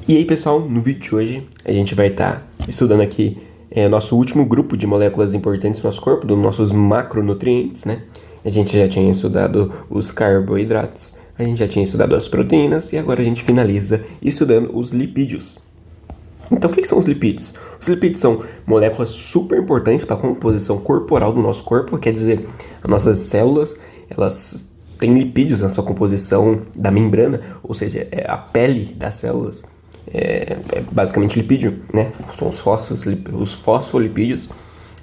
E aí, pessoal, no vídeo de hoje a gente vai estar estudando aqui nosso último grupo de moléculas importantes para o nosso corpo, dos nossos macronutrientes, né? A gente já tinha estudado os carboidratos, a gente já tinha estudado as proteínas e agora a gente finaliza estudando os lipídios. Então, o que são os lipídios? Os lipídios são moléculas super importantes para a composição corporal do nosso corpo, quer dizer, as nossas células, elas têm lipídios na sua composição da membrana, ou seja, a pele das células. É basicamente lipídio, né? São os fosfolipídios,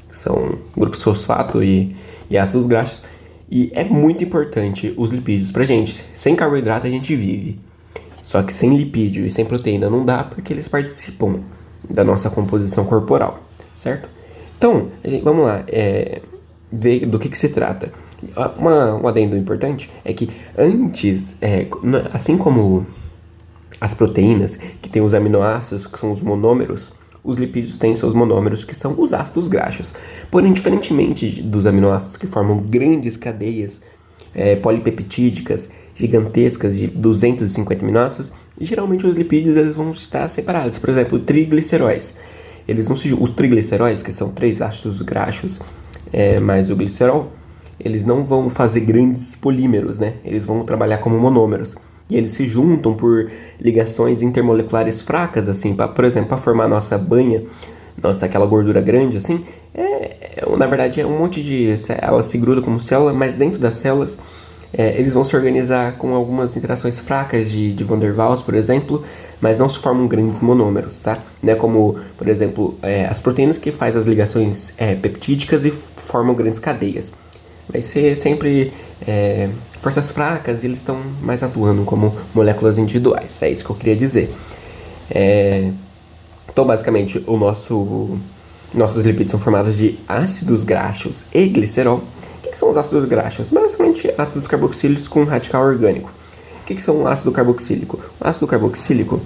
que são grupos fosfato e ácidos graxos. E é muito importante os lipídios pra gente. Sem carboidrato a gente vive. Só que sem lipídio e sem proteína não dá, porque eles participam da nossa composição corporal, certo? Então, vamos lá, ver do que se trata. Um adendo importante é que antes, assim como as proteínas, que tem os aminoácidos, que são os monômeros, os lipídios têm seus monômeros, que são os ácidos graxos. Porém, diferentemente dos aminoácidos que formam grandes cadeias polipeptídicas, gigantescas de 250 aminoácidos, e geralmente os lipídios eles vão estar separados. Por exemplo, trigliceróis. Os trigliceróis, que são 3 ácidos graxos mais o glicerol, eles não vão fazer grandes polímeros, né? Eles vão trabalhar como monômeros. E eles se juntam por ligações intermoleculares fracas, assim, por exemplo, para formar a nossa banha, aquela gordura grande, assim, na verdade é um monte de... Ela se gruda como célula, mas dentro das células eles vão se organizar com algumas interações fracas de Van der Waals, por exemplo, mas não se formam grandes monômeros, tá? Né? Como, por exemplo, as proteínas que fazem as ligações peptídicas e formam grandes cadeias. Vai ser sempre forças fracas e eles estão mais atuando como moléculas individuais. É isso que eu queria dizer. Então, basicamente, nossos lipídios são formados de ácidos graxos e glicerol. O que são os ácidos graxos? Basicamente, ácidos carboxílicos com radical orgânico. O que são o ácido carboxílico? O ácido carboxílico,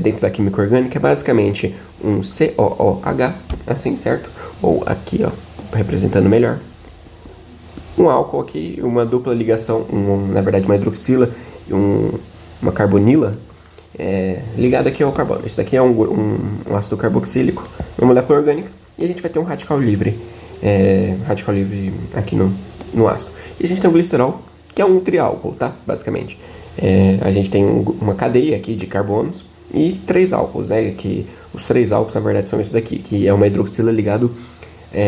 dentro da química orgânica, é basicamente um COOH, assim, certo? Ou aqui, ó, representando melhor. Um álcool aqui, uma dupla ligação, na verdade uma hidroxila e uma carbonila ligada aqui ao carbono. Esse daqui é um ácido carboxílico, uma molécula orgânica, e a gente vai ter um radical livre aqui no ácido. E a gente tem o glicerol, que é um triálcool, tá? Basicamente. A gente tem uma cadeia aqui de carbonos e 3 álcools, né? Que os 3 álcools, na verdade, são isso daqui, que é uma hidroxila ligado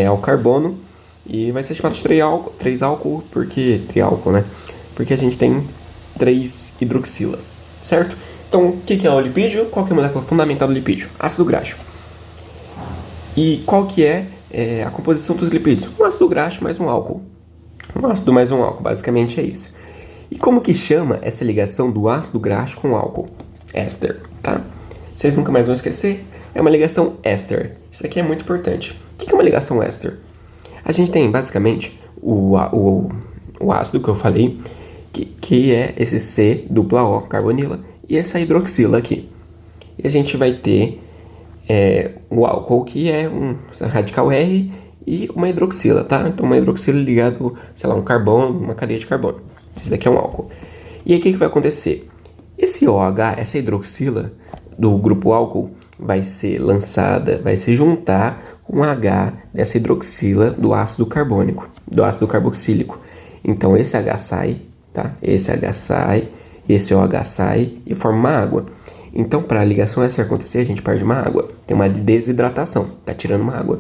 ao carbono. E vai ser chamado de triálcool, porque triálcool, né? Porque a gente tem 3 hidroxilas, certo? Então, o que é o lipídio? Qual que é a molécula fundamental do lipídio? Ácido graxo. E qual que é a composição dos lipídios? Um ácido graxo mais um álcool. Um ácido mais um álcool, basicamente é isso. E como que chama essa ligação do ácido graxo com o álcool? Éster, tá? Vocês nunca mais vão esquecer, é uma ligação éster. Isso aqui é muito importante. O que é uma ligação éster? A gente tem, basicamente, o ácido que eu falei, que é esse C-O carbonila, e essa hidroxila aqui. E a gente vai ter o álcool, que é um radical R e uma hidroxila, tá? Então, uma hidroxila ligado, sei lá, um carbono, uma cadeia de carbono. Esse daqui é um álcool. E aí, o que vai acontecer? Esse OH, essa hidroxila do grupo álcool, vai se juntar com H dessa hidroxila do ácido carbônico, do ácido carboxílico. Então esse H sai, tá? Esse H sai, esse OH sai e forma uma água. Então, para a ligação essa acontecer, a gente perde uma água. Tem uma desidratação, tá tirando uma água.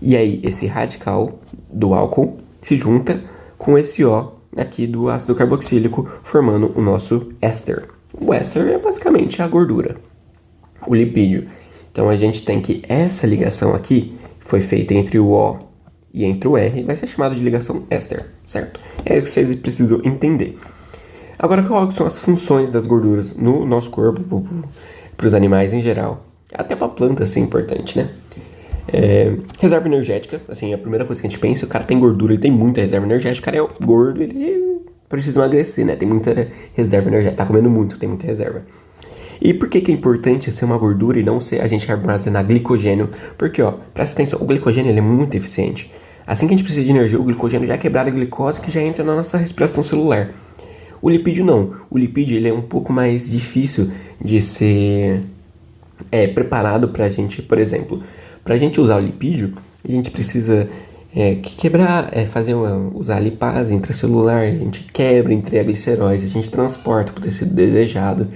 E aí esse radical do álcool se junta com esse O aqui do ácido carboxílico, formando o nosso éster. O éster é basicamente a gordura, o lipídio. Então a gente tem que essa ligação aqui foi feita entre o O e entre o R, vai ser chamado de ligação éster, certo? É isso que vocês precisam entender. Agora, quais são as funções das gorduras no nosso corpo, para os animais em geral? Até para a planta, assim, é importante, né? Reserva energética, assim, a primeira coisa que a gente pensa, o cara tem gordura, ele tem muita reserva energética, o cara é gordo, ele precisa emagrecer, né? Tem muita reserva energética, tá comendo muito, tem muita reserva. E por que é importante ser uma gordura e não ser a gente armazenar glicogênio? Porque, ó, presta atenção, o glicogênio ele é muito eficiente. Assim que a gente precisa de energia, o glicogênio já é quebrado a glicose que já entra na nossa respiração celular. O lipídio não. O lipídio ele é um pouco mais difícil de ser preparado pra gente, por exemplo. Pra gente usar o lipídio, a gente precisa quebrar, usar a lipase intracelular, a gente quebra em trigliceróis, a gente transporta para o tecido desejado,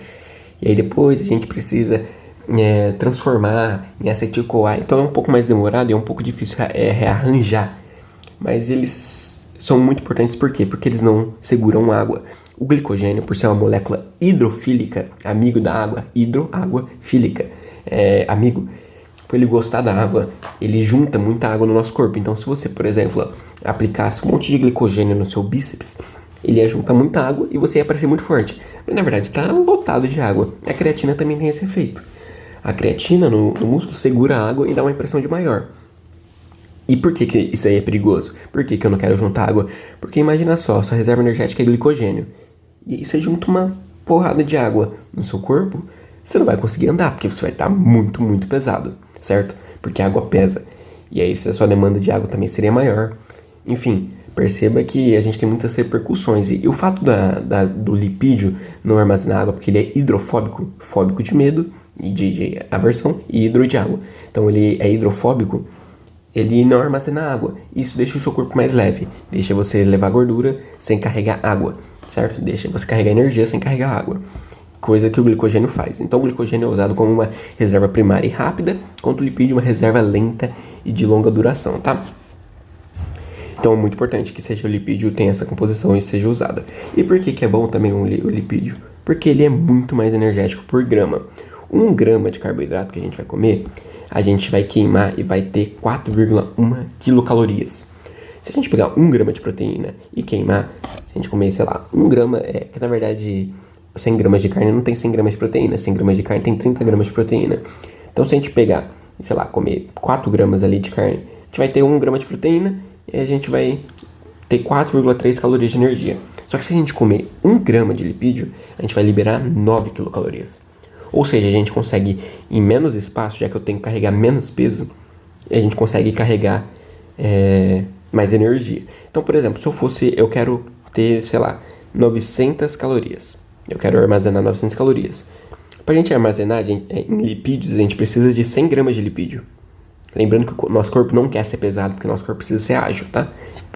e aí depois a gente precisa transformar em acetil-CoA. Então é um pouco mais demorado e é um pouco difícil rearranjar, mas eles são muito importantes. Por quê? Porque eles não seguram água. O glicogênio, por ser uma molécula hidrofílica, amigo da água, água fílica, amigo, por ele gostar da água, ele junta muita água no nosso corpo. Então, se você, por exemplo, aplicasse um monte de glicogênio no seu bíceps, ele ia juntar muita água e você ia parecer muito forte. Mas, na verdade, está lotado de água. A creatina também tem esse efeito. A creatina no músculo segura a água e dá uma impressão de maior. E por que isso aí é perigoso? Por que eu não quero juntar água? Porque imagina só, sua reserva energética é glicogênio. E aí você junta uma porrada de água no seu corpo, você não vai conseguir andar, porque você vai estar muito, muito pesado, certo? Porque a água pesa. E aí a sua demanda de água também seria maior. Enfim, perceba que a gente tem muitas repercussões. E o fato do lipídio não armazenar água, porque ele é hidrofóbico, fóbico de medo e de aversão, e hidro de água. Então ele é hidrofóbico, ele não armazena água. Isso deixa o seu corpo mais leve, deixa você levar gordura sem carregar água, certo? Deixa você carregar energia sem carregar água. Coisa que o glicogênio faz. Então o glicogênio é usado como uma reserva primária e rápida, enquanto o lipídio é uma reserva lenta e de longa duração, tá? Então é muito importante que seja o lipídio, tenha essa composição e seja usada. E por que é bom também o lipídio? Porque ele é muito mais energético por grama. 1 grama de carboidrato que a gente vai comer, a gente vai queimar e vai ter 4,1 quilocalorias. Se a gente pegar 1 grama de proteína e queimar, se a gente comer, sei lá, 1 grama, que na verdade 100 gramas de carne não tem 100 gramas de proteína, 100 gramas de carne tem 30 gramas de proteína. Então se a gente pegar, sei lá, comer 4 gramas ali de carne, a gente vai ter 1 grama de proteína e a gente vai ter 4,3 calorias de energia. Só que se a gente comer 1 grama de lipídio, a gente vai liberar 9 quilocalorias. Ou seja, a gente consegue, em menos espaço, já que eu tenho que carregar menos peso, a gente consegue carregar mais energia. Então, por exemplo, se eu quero ter, sei lá, 900 calorias. Eu quero armazenar 900 calorias. Para a gente armazenar em lipídios, a gente precisa de 100 gramas de lipídio. Lembrando que o nosso corpo não quer ser pesado, porque o nosso corpo precisa ser ágil, tá?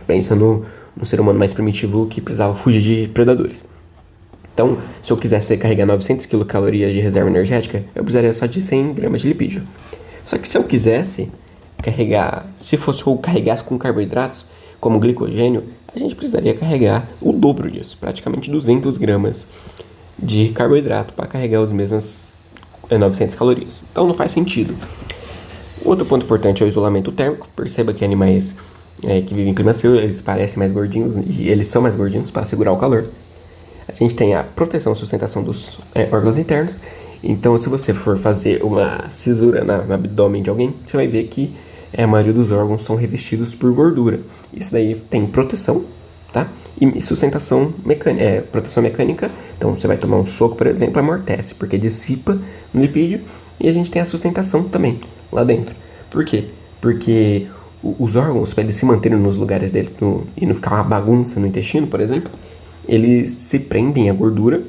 Pensa no ser humano mais primitivo que precisava fugir de predadores. Então, se eu quisesse carregar 900 quilocalorias de reserva energética, eu precisaria só de 100 gramas de lipídio. Só que se eu quisesse carregar, se fosse eu carregasse com carboidratos, como glicogênio, a gente precisaria carregar o dobro disso, praticamente 200 gramas de carboidrato para carregar os mesmos 900 calorias. Então não faz sentido. Outro ponto importante é o isolamento térmico. Perceba que animais que vivem em clima frio, eles parecem mais gordinhos e eles são mais gordinhos para segurar o calor. A gente tem a proteção e sustentação dos órgãos internos. Então, se você for fazer uma cisura no abdômen de alguém, você vai ver que a maioria dos órgãos são revestidos por gordura. Isso daí tem proteção, tá? E sustentação mecânica, proteção mecânica. Então, você vai tomar um soco, por exemplo, amortece, porque dissipa no lipídio. E a gente tem a sustentação também lá dentro. Por quê? Porque os órgãos, para eles se manterem nos lugares dele e não ficar uma bagunça no intestino, por exemplo, eles se prendem à gordura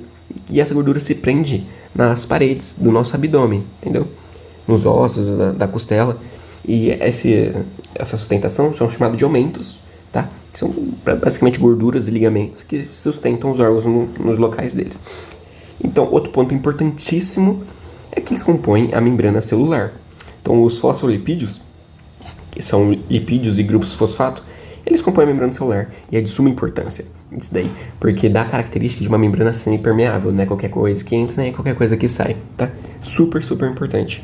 e essa gordura se prende nas paredes do nosso abdômen, entendeu? Nos ossos da costela. E essa sustentação são chamados de omentos, tá? Que são basicamente gorduras e ligamentos que sustentam os órgãos nos locais deles. Então, outro ponto importantíssimo é que eles compõem a membrana celular. Então, os fosfolipídios, que são lipídios e grupos fosfato, eles compõem a membrana celular e é de suma importância isso daí, porque dá a característica de uma membrana semi-permeável, não é qualquer coisa que entra, nem é qualquer coisa que sai, tá? Super, super importante.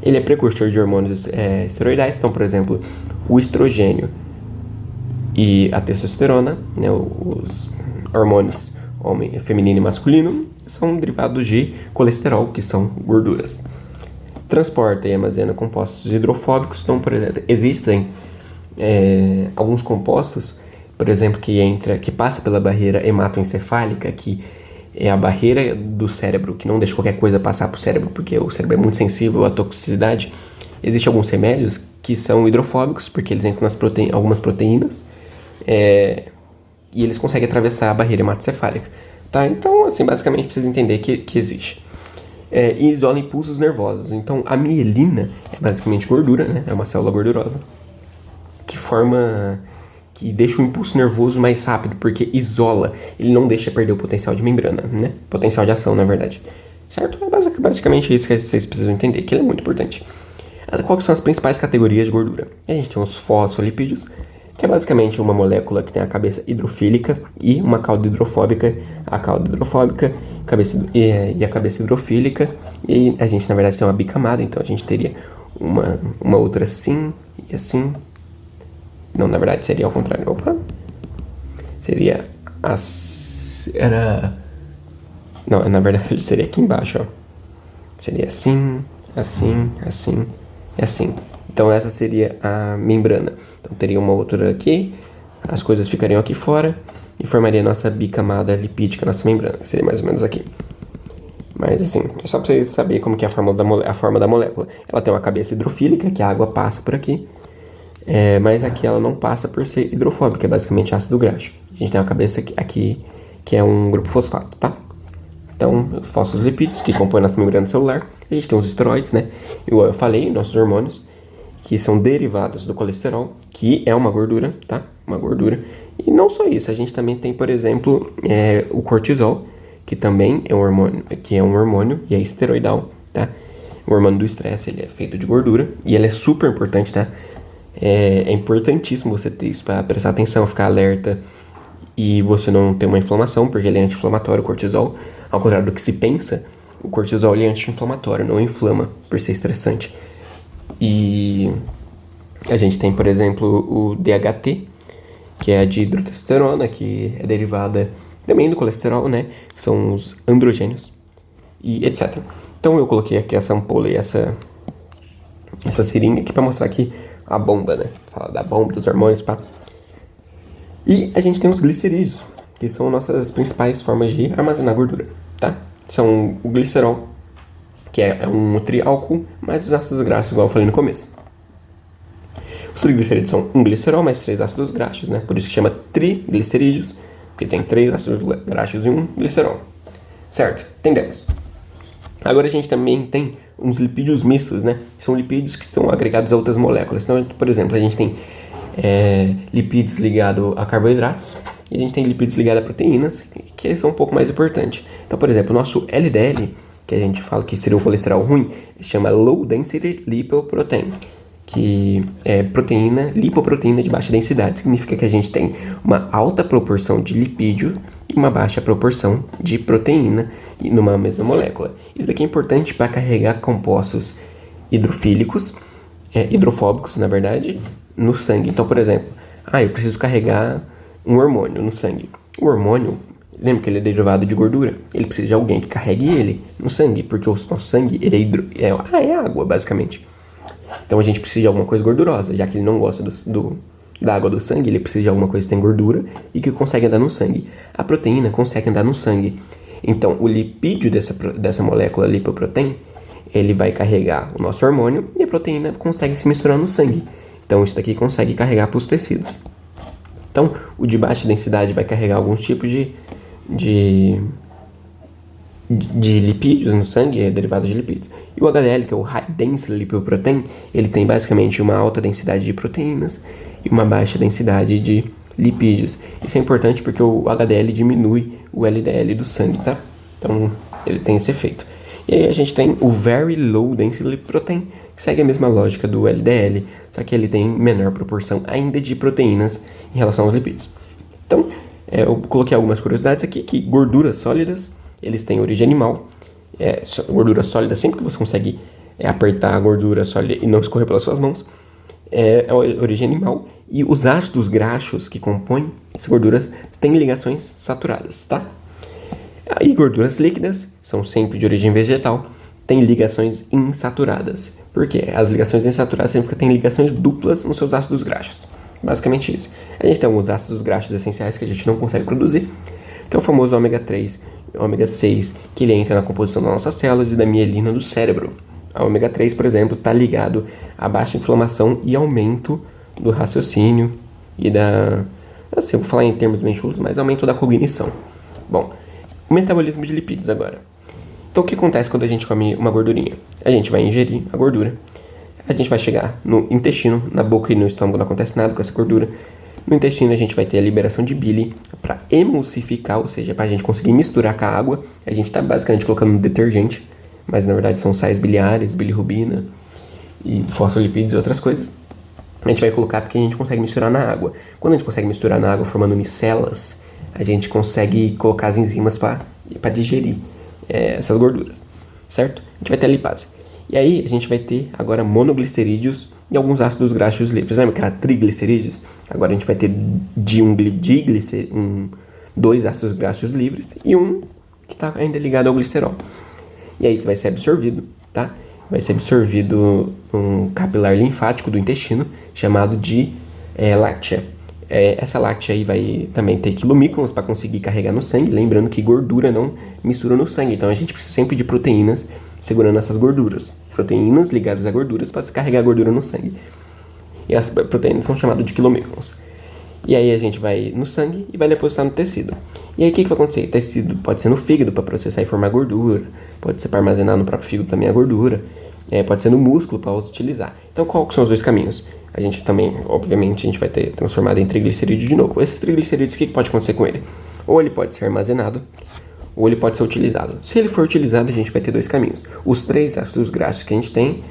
Ele é precursor de hormônios esteroidais, então, por exemplo, o estrogênio e a testosterona, né, os hormônios feminino e masculino, são derivados de colesterol, que são gorduras. Transporta e armazena compostos hidrofóbicos, então, por exemplo, existem alguns compostos, por exemplo, que passa pela barreira hematoencefálica, que é a barreira do cérebro, que não deixa qualquer coisa passar para o cérebro, porque o cérebro é muito sensível à toxicidade. Existem alguns remédios que são hidrofóbicos, porque eles entram nas algumas proteínas, e eles conseguem atravessar a barreira hematoencefálica. tá? Então, assim, basicamente precisa entender que existe. E isola impulsos nervosos. Então, a mielina é basicamente gordura, né? É uma célula gordurosa que deixa o impulso nervoso mais rápido, porque isola, ele não deixa perder o potencial de membrana, né? Potencial de ação, na verdade. Certo? É basicamente isso que vocês precisam entender, que ele é muito importante. Quais são as principais categorias de gordura? A gente tem os fosfolipídios, que é basicamente uma molécula que tem a cabeça hidrofílica e uma cauda hidrofóbica. A cauda hidrofóbica e a cabeça hidrofílica. E a gente, na verdade, tem uma bicamada, então a gente teria uma outra assim e assim. Não, na verdade, seria ao contrário. Opa! Seria Não, na verdade, seria aqui embaixo, ó. Seria assim, assim, assim e assim. Então essa seria a membrana. Então teria uma outra aqui, as coisas ficariam aqui fora e formaria a nossa bicamada lipídica, nossa membrana, que seria mais ou menos aqui. Mas assim, é só para vocês saberem como que é a forma da molécula. Ela tem uma cabeça hidrofílica, que a água passa por aqui, mas aqui ela não passa por ser hidrofóbica, é basicamente ácido graxo. A gente tem uma cabeça aqui que é um grupo fosfato, tá? Então, os fosfolipídios que compõem nossa membrana celular. A gente tem os esteroides, né? Eu falei, nossos hormônios, que são derivados do colesterol, que é uma gordura, tá? Uma gordura. E não só isso, a gente também tem, por exemplo, o cortisol, que também é um hormônio e é esteroidal, tá? O hormônio do estresse, ele é feito de gordura e ele é super importante, tá? É importantíssimo você ter isso para prestar atenção, ficar alerta e você não ter uma inflamação, porque ele é anti-inflamatório, o cortisol. Ao contrário do que se pensa, o cortisol ele é anti-inflamatório, não inflama por ser estressante. E a gente tem, por exemplo, o DHT, que é a dihidrotestosterona, que é derivada também do colesterol, né? Que são os androgênios e etc. Então eu coloquei aqui essa ampola e essa seringa aqui para mostrar aqui a bomba, né? Falar da bomba, dos hormônios, pá. E a gente tem os glicerídeos, que são nossas principais formas de armazenar gordura, tá? São o glicerol, que é um triálcool, mais os ácidos graxos, igual eu falei no começo. Os triglicerídeos são um glicerol mais 3 ácidos graxos, né? Por isso que chama triglicerídeos, porque tem 3 ácidos graxos e um glicerol. Certo? Entendemos. Agora a gente também tem uns lipídios mistos, né? São lipídios que estão agregados a outras moléculas. Então, por exemplo, a gente tem lipídios ligados a carboidratos e a gente tem lipídios ligados a proteínas, que são um pouco mais importantes. Então, por exemplo, o nosso LDL, que a gente fala que seria o colesterol ruim, se chama Low Density Lipoprotein, que é lipoproteína de baixa densidade. Significa que a gente tem uma alta proporção de lipídio e uma baixa proporção de proteína numa mesma molécula. Isso daqui é importante para carregar compostos hidrofílicos, hidrofóbicos, na verdade, no sangue. Então, por exemplo, eu preciso carregar um hormônio no sangue. O hormônio, lembra que ele é derivado de gordura? Ele precisa de alguém que carregue ele no sangue, porque o nosso sangue ele é água, basicamente. Então a gente precisa de alguma coisa gordurosa, já que ele não gosta da água do sangue, ele precisa de alguma coisa que tem gordura e que consegue andar no sangue. A proteína consegue andar no sangue. Então o lipídio dessa molécula lipoprotein, ele vai carregar o nosso hormônio e a proteína consegue se misturar no sangue. Então isso daqui consegue carregar para os tecidos. Então o de baixa densidade vai carregar alguns tipos de lipídios no sangue, é derivado de lipídios. E o HDL, que é o High Density Lipoprotein, ele tem basicamente uma alta densidade de proteínas e uma baixa densidade de lipídios. Isso é importante porque o HDL diminui o LDL do sangue, tá? Então ele tem esse efeito. E aí a gente tem o Very Low Density Lipoprotein, que segue a mesma lógica do LDL, só que ele tem menor proporção ainda de proteínas em relação aos lipídios. Então, eu coloquei algumas curiosidades aqui, que gorduras sólidas, eles têm origem animal. Gordura sólida, sempre que você consegue apertar a gordura sólida e não escorrer pelas suas mãos, é origem animal. E os ácidos graxos que compõem essas gorduras têm ligações saturadas, tá? E gorduras líquidas são sempre de origem vegetal, têm ligações insaturadas. Por quê? As ligações insaturadas significa que tem ligações duplas nos seus ácidos graxos. Basicamente isso. A gente tem alguns ácidos graxos essenciais que a gente não consegue produzir, que é o famoso ômega 3, ômega 6, que ele entra na composição das nossas células e da mielina do cérebro. A ômega 3, por exemplo, está ligado à baixa inflamação e aumento do raciocínio e eu vou falar em termos bem chulos, mas aumento da cognição. Bom, o metabolismo de lipídios agora. Então, o que acontece quando a gente come uma gordurinha? A gente vai ingerir a gordura, a gente vai chegar no intestino, na boca e no estômago não acontece nada com essa gordura. No intestino a gente vai ter a liberação de bile para emulsificar, ou seja, para a gente conseguir misturar com a água. A gente está basicamente colocando um detergente, mas na verdade são sais biliares, bilirrubina e fosfolipídios e outras coisas. A gente vai colocar porque a gente consegue misturar na água. Quando a gente consegue misturar na água formando micelas, a gente consegue colocar as enzimas para digerir essas gorduras, certo? A gente vai ter a lipase. E aí a gente vai ter agora monoglicerídeos e alguns ácidos graxos livres. Lembra que era triglicerídeos? Agora a gente vai ter dois ácidos graxos livres e um que está ainda ligado ao glicerol. E aí isso vai ser absorvido, tá? Vai ser absorvido um capilar linfático do intestino chamado de láctea. Essa láctea aí vai também ter quilomícronos para conseguir carregar no sangue. Lembrando que gordura não mistura no sangue, então a gente precisa sempre de proteínas segurando essas gorduras. Proteínas ligadas a gorduras para se carregar a gordura no sangue. E as proteínas são chamadas de quilomícronos. E aí a gente vai no sangue e vai depositar no tecido. E aí o que vai acontecer? O tecido pode ser no fígado para processar e formar gordura, pode ser para armazenar no próprio fígado também a gordura, pode ser no músculo para utilizar. Então quais são os dois caminhos? A gente também, obviamente, a gente vai ter transformado em triglicerídeo de novo. Esses triglicerídeos, o que pode acontecer com ele? Ou ele pode ser armazenado, ou ele pode ser utilizado. Se ele for utilizado, a gente vai ter dois caminhos. Os 3 ácidos graxos que a gente tem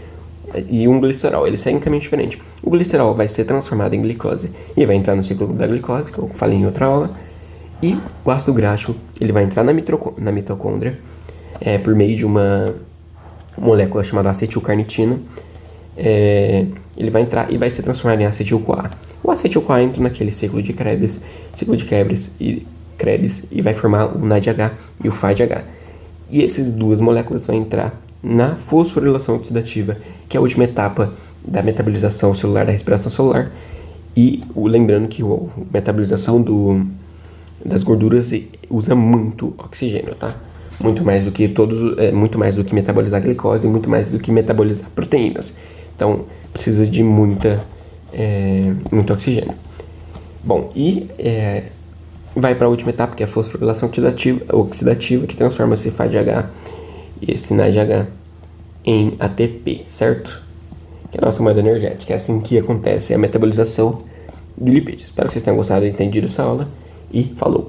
e um glicerol, eles seguem um caminho diferente. O glicerol vai ser transformado em glicose e vai entrar no ciclo da glicose, que eu falei em outra aula. E o ácido graxo, ele vai entrar na mitocôndria por meio de uma molécula chamada acetilcarnitina. Ele vai entrar e vai ser transformado em acetil-CoA. O acetil-CoA entra naquele ciclo de Krebs e vai formar o NADH e o FADH. E essas duas moléculas vão entrar na fosforilação oxidativa, que é a última etapa da metabolização celular, da respiração celular. E lembrando que a metabolização das gorduras usa muito oxigênio, tá? Muito mais do que metabolizar glicose, muito mais do que metabolizar proteínas. Então, precisa de muito oxigênio. Bom, e vai para a última etapa, que é a fosforilação oxidativa, que transforma esse FADH e esse NADH em ATP, certo? Que é a nossa moeda energética. É assim que acontece a metabolização do lipídio. Espero que vocês tenham gostado e entendido essa aula. E falou!